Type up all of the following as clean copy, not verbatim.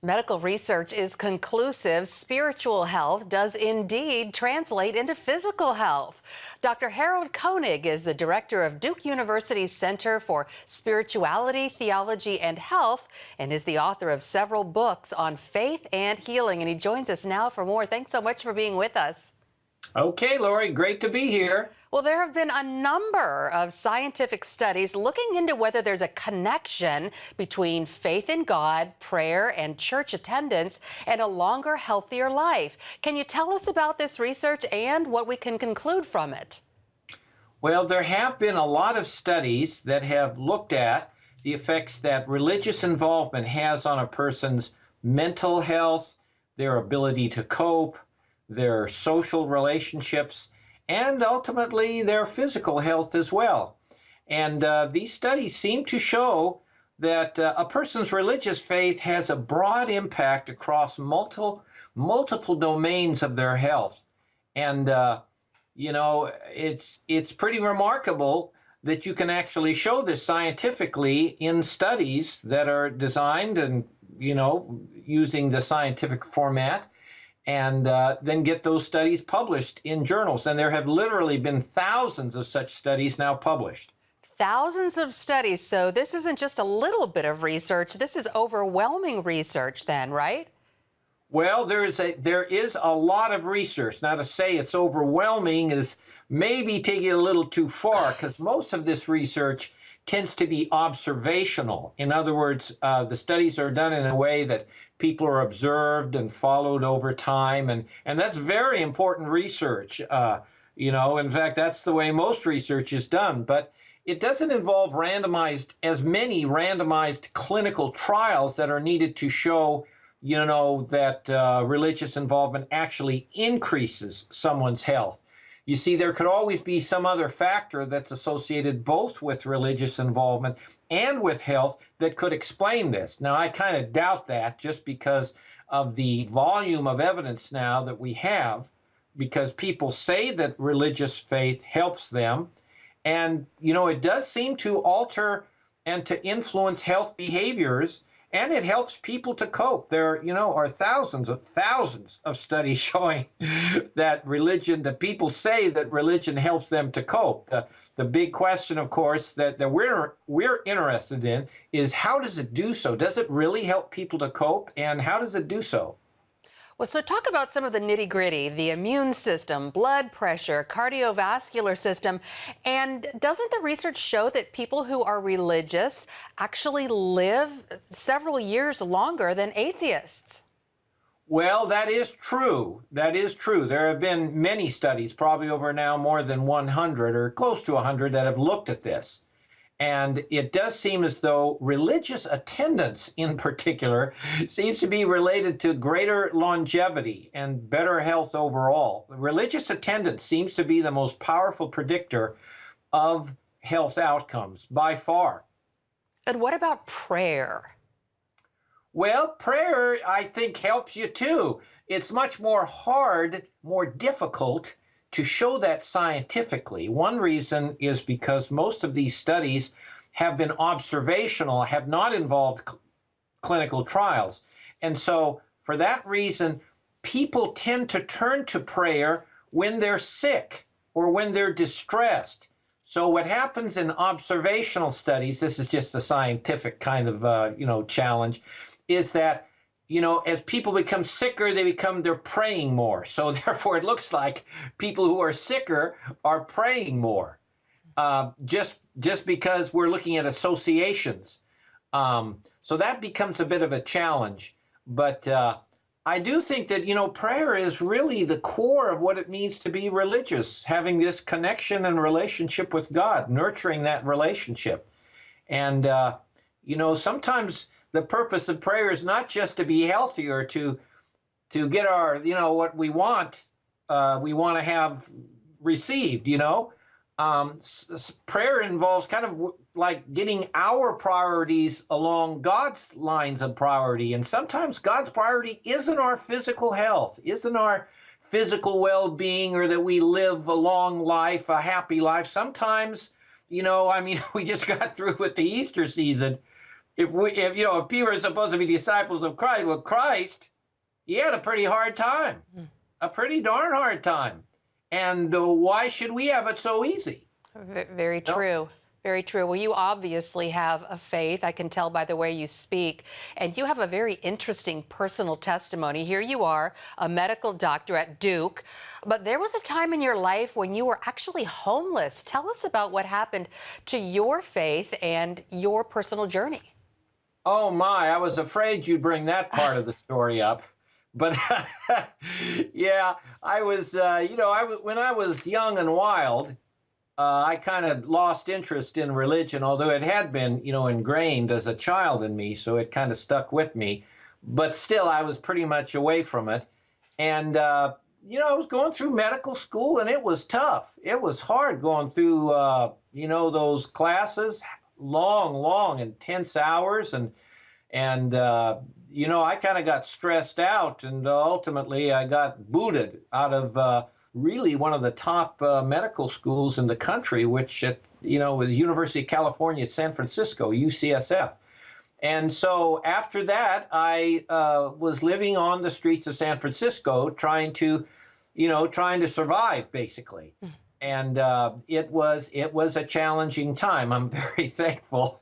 Medical research is conclusive. Spiritual health does indeed translate into physical health. Dr. Harold Koenig is the director of Duke University's Center for Spirituality, Theology, and Health, and is the author of several books on faith and healing. And he joins us now for more. Thanks so much for being with us. Okay, Lori, great to be here. Well, there have been a number of scientific studies looking into whether there's a connection between faith in God, prayer, and church attendance, and a longer, healthier life. Can you tell us about this research and what we can conclude from it? Well, there have been a lot of studies that have looked at the effects that religious involvement has on a person's mental health, their ability to cope, their social relationships, and ultimately their physical health as well. And these studies seem to show that a person's religious faith has a broad impact across multiple domains of their health. And, it's pretty remarkable that you can actually show this scientifically in studies that are designed and, using the scientific format, and then get those studies published in journals. And there have literally been thousands of such studies now published. Thousands of studies. So this isn't just a little bit of research. This is overwhelming research then, right? Well, there is a lot of research. Now, to say it's overwhelming is maybe taking it a little too far, because most of this research tends to be observational. In other words, the studies are done in a way that people are observed and followed over time, and that's very important research. In fact, that's the way most research is done. But it doesn't involve as many randomized clinical trials that are needed to show, that religious involvement actually increases someone's health. You see, there could always be some other factor that's associated both with religious involvement and with health that could explain this. Now, I kind of doubt that just because of the volume of evidence now that we have, because people say that religious faith helps them. And, it does seem to alter and to influence health behaviors, and it helps people to cope. There, are thousands of studies showing that people say that religion helps them to cope. The big question, of course, that we're interested in is, how does it do so? Does it really help people to cope, and how does it do so? Well, so talk about some of the nitty-gritty, the immune system, blood pressure, cardiovascular system. And doesn't the research show that people who are religious actually live several years longer than atheists? Well, that is true. That is true. There have been many studies, probably over now more than 100 or close to 100, that have looked at this. And it does seem as though religious attendance in particular seems to be related to greater longevity and better health overall. Religious attendance seems to be the most powerful predictor of health outcomes by far. And what about prayer? Well, prayer, I think, helps you too. It's much more difficult to show that scientifically. One reason is because most of these studies have been observational, have not involved clinical trials. And so for that reason, people tend to turn to prayer when they're sick or when they're distressed. So what happens in observational studies, this is just a scientific kind of challenge, is that as people become sicker, they're praying more. So therefore, it looks like people who are sicker are praying more, just because we're looking at associations. So that becomes a bit of a challenge. But I do think that, prayer is really the core of what it means to be religious, having this connection and relationship with God, nurturing that relationship. And, sometimes the purpose of prayer is not just to be healthy or to get our, what we want to have received, Prayer involves kind of like getting our priorities along God's lines of priority. And sometimes God's priority isn't our physical health, isn't our physical well-being, or that we live a long life, a happy life. Sometimes, we just got through with the Easter season. if people are supposed to be disciples of Christ, well, Christ, he had a pretty hard time, a pretty darn hard time. And why should we have it so easy? Very No? true. Very true. Well, you obviously have a faith. I can tell by the way you speak. And you have a very interesting personal testimony. Here you are, a medical doctor at Duke. But there was a time in your life when you were actually homeless. Tell us about what happened to your faith and your personal journey. Oh my, I was afraid you'd bring that part of the story up. But yeah, I was, when I was young and wild, I kind of lost interest in religion, although it had been, ingrained as a child in me, so it kind of stuck with me. But still, I was pretty much away from it. And, I was going through medical school, and it was tough. It was hard going through, those classes, long, intense hours. And I kind of got stressed out, and ultimately I got booted out of really one of the top medical schools in the country, which was University of California, San Francisco, UCSF. And so after that, I was living on the streets of San Francisco, trying to survive, basically. And it was a challenging time. I'm very thankful,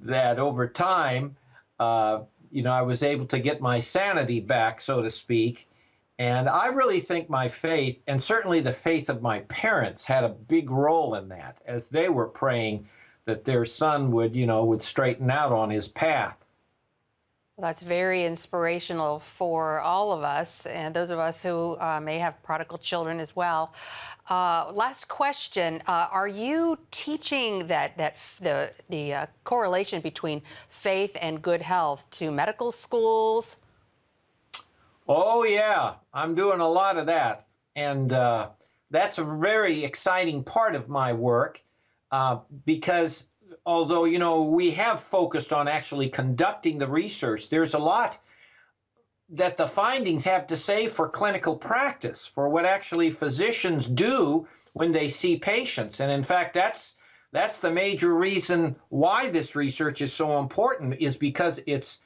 that over time, I was able to get my sanity back, so to speak. And I really think my faith, and certainly the faith of my parents, had a big role in that, as they were praying that their son would straighten out on his path. Well, that's very inspirational for all of us, and those of us who may have prodigal children as well. Last question: are you teaching that the correlation between faith and good health to medical schools? Oh yeah, I'm doing a lot of that, and that's a very exciting part of my work because although we have focused on actually conducting the research, there's a lot that the findings have to say for clinical practice, for what actually physicians do when they see patients. And in fact, that's the major reason why this research is so important, is because it's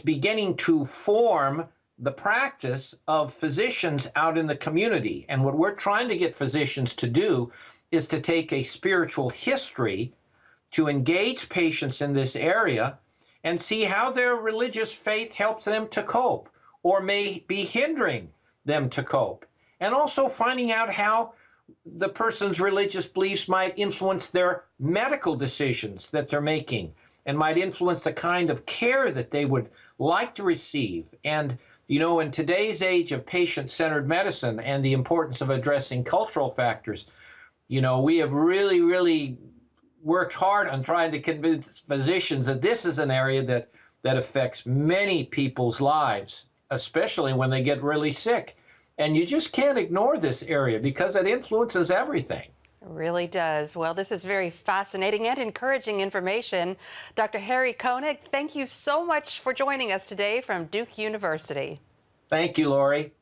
beginning to form the practice of physicians out in the community. And what we're trying to get physicians to do is to take a spiritual history, to engage patients in this area and see how their religious faith helps them to cope or may be hindering them to cope. And also finding out how the person's religious beliefs might influence their medical decisions that they're making and might influence the kind of care that they would like to receive. And in today's age of patient-centered medicine and the importance of addressing cultural factors, we have really worked hard on trying to convince physicians that this is an area that affects many people's lives, especially when they get really sick. And you just can't ignore this area because it influences everything. It really does. Well, this is very fascinating and encouraging information. Dr. Harry Koenig, thank you so much for joining us today from Duke University. Thank you, Lori.